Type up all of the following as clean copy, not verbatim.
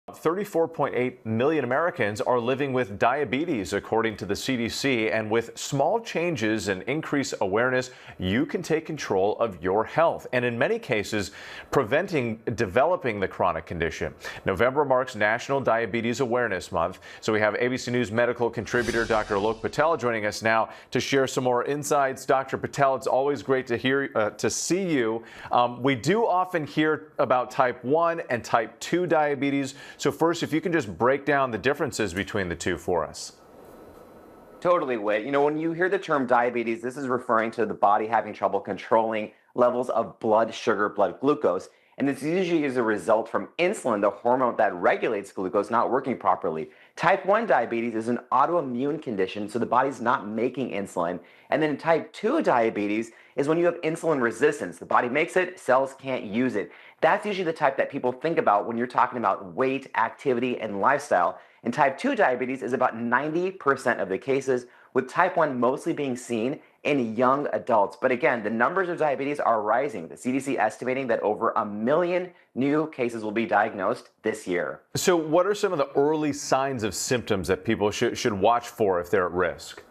34.8 million Americans are living with diabetes, according to the CDC, and with small changes and increased awareness, you can take control of your health, and in many cases, preventing developing the chronic condition. November marks National Diabetes Awareness Month, so we have ABC News medical contributor Dr. Alok Patel joining us now to share some more insights. Dr. Patel, it's always great to see you. We do often hear about type 1 and type 2 diabetes. So first, if you can just break down the differences between the two for us. Totally, Whit. You know, when you hear the term diabetes, this is referring to the body having trouble controlling levels of blood sugar, blood glucose. And this usually is a result from insulin, the hormone that regulates glucose, not working properly. Type 1 diabetes is an autoimmune condition, so the body's not making insulin. And then type 2 diabetes is when you have insulin resistance. The body makes it, cells can't use it. That's usually the type that people think about when you're talking about weight, activity, and lifestyle. And type 2 diabetes is about 90% of the cases, with type 1 mostly being seen in young adults. But again, the numbers of diabetes are rising. The CDC estimating that over 1 million new cases will be diagnosed this year. So what are some of the early signs of symptoms that people should watch for if they're at risk?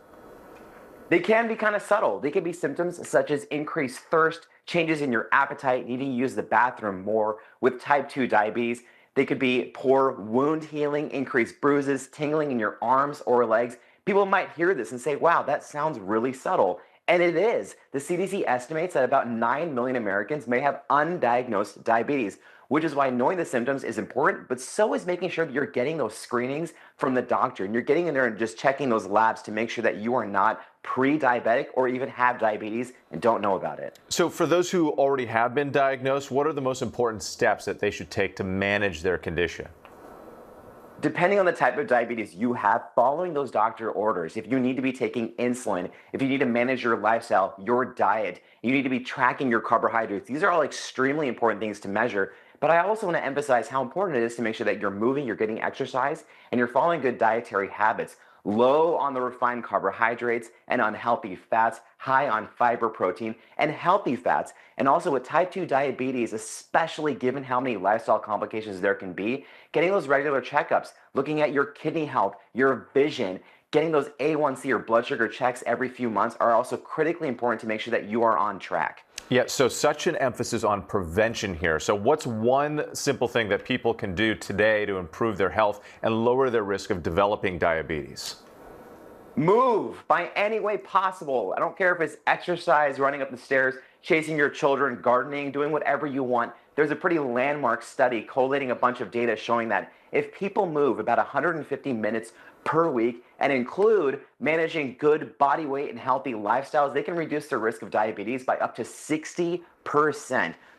They can be kind of subtle. They can be symptoms such as increased thirst, changes in your appetite, needing to use the bathroom more. With type 2 diabetes, they could be poor wound healing, increased bruises, tingling in your arms or legs. People might hear this and say, wow, that sounds really subtle. And it is. The CDC estimates that about 9 million Americans may have undiagnosed diabetes, which is why knowing the symptoms is important, but so is making sure that you're getting those screenings from the doctor and you're getting in there and just checking those labs to make sure that you are not pre-diabetic or even have diabetes and don't know about it. So for those who already have been diagnosed, what are the most important steps that they should take to manage their condition? Depending on the type of diabetes you have, following those doctor orders, if you need to be taking insulin, if you need to manage your lifestyle, your diet, you need to be tracking your carbohydrates, these are all extremely important things to measure. But I also want to emphasize how important it is to make sure that you're moving, you're getting exercise, and you're following good dietary habits. Low on the refined carbohydrates and unhealthy fats, high on fiber, protein, and healthy fats. And also with type 2 diabetes, especially given how many lifestyle complications there can be, getting those regular checkups, looking at your kidney health, your vision, getting those A1C or blood sugar checks every few months are also critically important to make sure that you are on track. Yeah, so such an emphasis on prevention here. So what's one simple thing that people can do today to improve their health and lower their risk of developing diabetes? Move by any way possible. I don't care if it's exercise, running up the stairs, chasing your children, gardening, doing whatever you want. There's a pretty landmark study collating a bunch of data showing that if people move about 150 minutes per week and include managing good body weight and healthy lifestyles, they can reduce their risk of diabetes by up to 60%.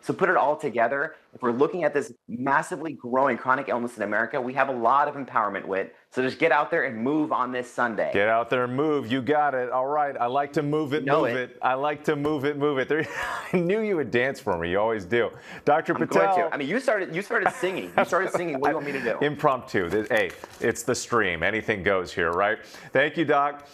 So put it all together, if we're looking at this massively growing chronic illness in America, we have a lot of empowerment, Whit. So just get out there and move on this Sunday. Get out there and move. You got it. All right. I like to move it, move it. I like to move it, move it. I knew you would dance for me. You always do. Dr. Patel. I'm going to. I mean, you started singing. You started singing. What do you want me to do? Impromptu. Hey, it's the stream. Anything goes here, right? Thank you, Doc.